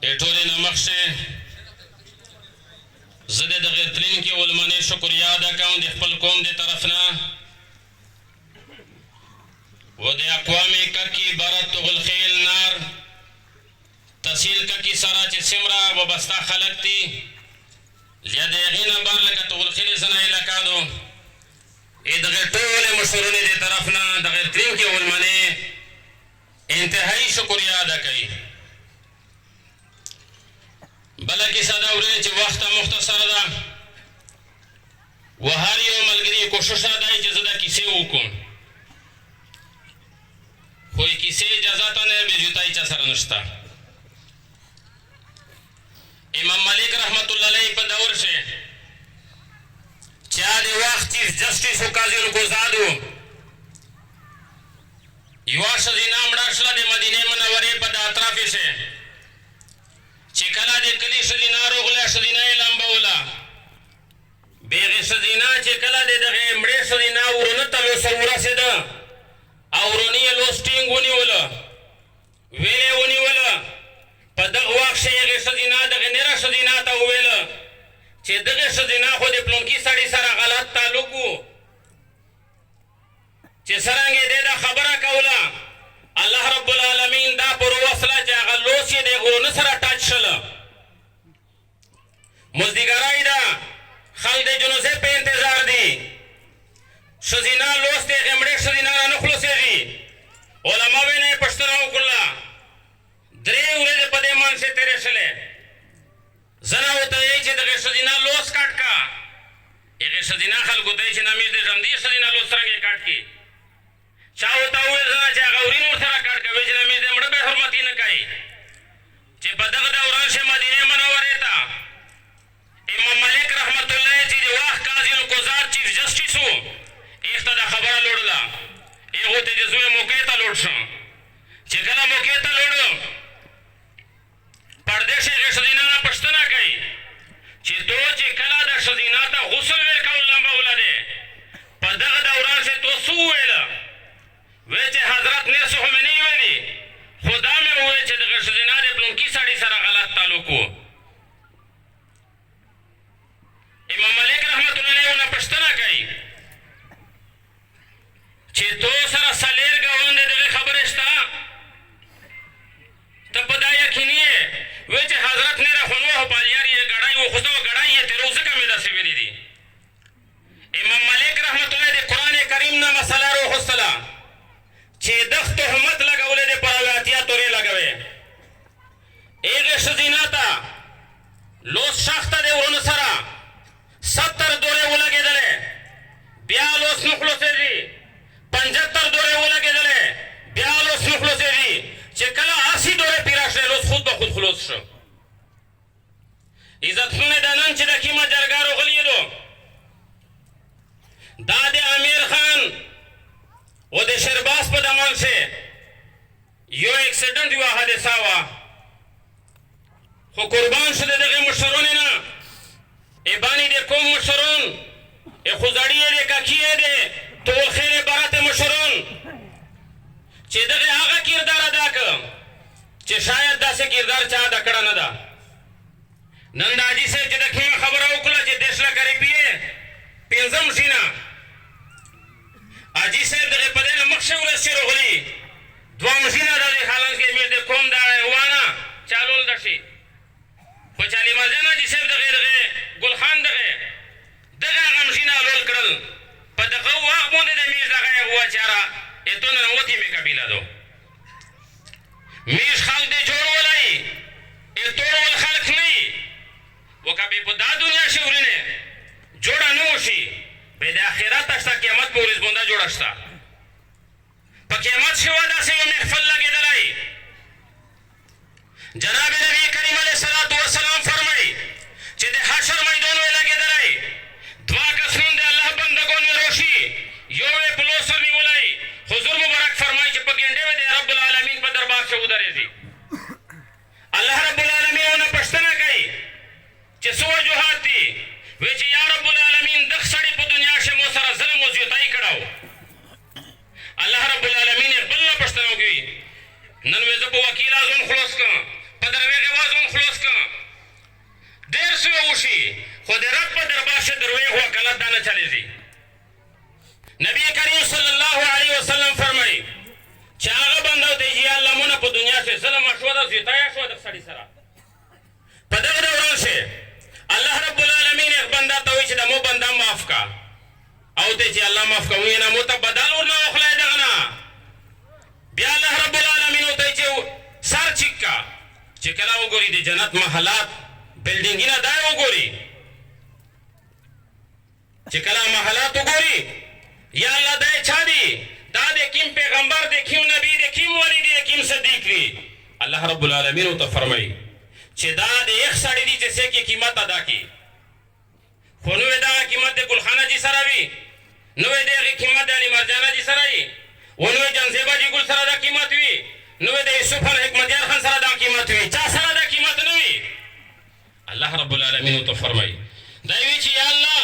ټولې نه مخکې زه د دغې تلونکي علماني شکریا ادا کوم د خپل قوم د طرف نه و د اقوام ککی برد تغل خیل نار تحصیل ککی سره چې څومره وابسته خلک دي یا د هغې نه بار لکه تغل خیل زنه علاقه دو دغې ټولې مشورونې د طرف نه دغې تلونکي علماني انتهایی شکریا ادا کوي. بله کیسه دا ورې چې وخته مختصره ده و هر یو ملګري کوشش دی چې زه دا کیسې وکړم خو کیسې اجازه ته نه بېجوتایي چا سره نشته. امام ملک رحمت الله علیه په دور کې چې د وخت چیف جسټس و قاضي القضات و یوه ښځینه مړه شوه د مدینې منورې په د اطرافې کې چې کله د کلي ښځینه روغله ښځینه یې لمبوله بې هغې ښځینه چې کله د دغې مړې ښځینه ورونه ته لوسه ورسېده او ورونې یې لوس ټینګ ونیوله ویلې یې ونیوله په دغه وخت کې هغې ښځینه دغې نره ښځینه ته وویله چې دغې ښځینه خو د پلونکي سړي سره غلط تعلق و چې څرنګه دې دا خبره کوله الله رب العالمین دا پر وصله چې هغه لوس یې د غرونو سره ټچ شله مزدیګرای ده خلک د جنازې په انتظار دي ښځینه لوس د هغې مړې ښځینه را نه خلاصېږي علماوو یې نه یې پوښتنه وکړله 3 ورځې په دې منځ کې تېرې شلې زنه ورته وایي چې دغې ښځینه لوس کټ کا هغې ښځینه خلکو ته یې چې نامې د ژوندي ښځینه لوس څرنګه یې کټ کړي چا ورته وویل زنه چې هغه ورین ورسره کټ کوي چې نامې د مړه بې حرمتي نه کوي چې په دغه دوران کې مدینې منورې ته امام ملک رحمت الله چې د وخت قاضي القضات چیف جسټس و هغې ته دا خبره لوړله هغو ته چې زوی موقع ته لوړ شم چې کله موقع ته لوړو پردیش هغې ښځینه نه پوښتنه کوي چې تو چې کله د ښځینه ته غسل ورکول لمبوله دی په دغه دوران کې تو څه وویله وی چې حضرت نه څه خو مې نه ویلي خو دا مې وویل چې دغه ښځینه د پلونکي سړي سره غلط تعلق و. امام ملک رحمت الله علیه ونه پوښتنه کوي چې تو سره 4 ګاونډ دغې خبرې شته ته په دا یقیني یې وی چې حضرت نه را خو نو خو پالیار یې ګړی و خو زه ګړی یې تېرو ځکه مې داسې ویلي دي. امام ملک رحمت الله د قرآن کریم نه مسله راوخیستله چې دغ تهمت لګولی دی پر اواتیا تورې لګوي هغې ښځینه ته لوس شخته دی ورونو سره 70 دورې ولګېدلې بیا لوس نه خلاصېږي 75 دورې ولګېدلې بیا لوس نه خلاصېږي چې کله 80 دورې پیره شوې لوس خود به خود خلاص شو. عزتمنې د نن چې د کومه جرګه راغلي دو دا د امیر خان و د شیرباز په دمن کې یو اکسیډنټ یوه حادثه وه خو قربان شو د دغې مشرونې نه ایبانی د کوم مشرون خوزړي یې د ککي یې د ټول خیر برات مشرون چې دغې هغه کردار ادا کړ چې شاید داسې کردار چا ادا کړه نه ده. نن د حاجي صاحب چې د کومه خبره وکړه چې 10 لکه روپیې 5 مشینه حاجي صاحب دغې په دې نه مخکې ورځ چې راغلي 2 مشینه د دې حالت کې مې د کوم دا وانه چالول ده شي خو چې علي مرجان حاجي صاحب دغې ګل خان دغه هغه مشینه لول کړل په دغه وخت باندې د میز دغه یې وویل چې یاره اتو ننوتې مې قبیله دو میز خلک دې جوړولی اتو ډول خلک نه وي وکه بې په دا دنیا کې ورینې جوړه نه وشي بې د آخرت شته قیامت په ورځ باندې جوړه شته په قیامت کې به داسې یو محفل لګېدلی جناب نبی کریم علیه الصلاة والسلام فرمایي چې د حشر میدان وی لګېدلی 2 کسان د الله بندګان روشي یو یې په لوسر نیولی حضور مبارک فرمایي چې په ګنډې به د رب العالمین په دربار کې ودرېږي الله رب العالمین ونه پوښتنه کوي چې څه وجوهات دي وی چې یا رب العالمین دغه سړي په دنیا کې مو سره ظلم او زیاتۍ کړی الله رب العالمین یې بل نه پوښتنه وکړي نن مې زه په وکیل ځان خلاص کړم په درویغې وځان وځي تا یا شو د سړي سره په دغه دوران شه الله رب العالمین یک بنده ته وایي چې د مو بنده معاف کا او ته چې الله معاف کوي نه مو ته بدل ورنه واخلای دغه نه بیا الله رب العالمین ته چې سر چیکا چې کله وګوري د جنت محلات بلډینګونه دا وګوري چې کله محلات وګوري یا الله دای چا دی دا د کیم پیغمبر د کیم نبی د کیم ولی د کیم صدیق دی الله رب العالمین ته فرمایي چې دا د یک سړی دی چې څه کې قیمت ادا کی خو نو دا قیمت د ګلخانه جی سره وي نو د قیمت د علی مرجانه جی سره وي ونو جنزیبا جی ګل سره دا قیمت وي نو د یوسف حکمتیار خان سره دا قیمت وي چا سره دا قیمت نه وي الله رب العالمین ته فرمایي دا وی چې یا الله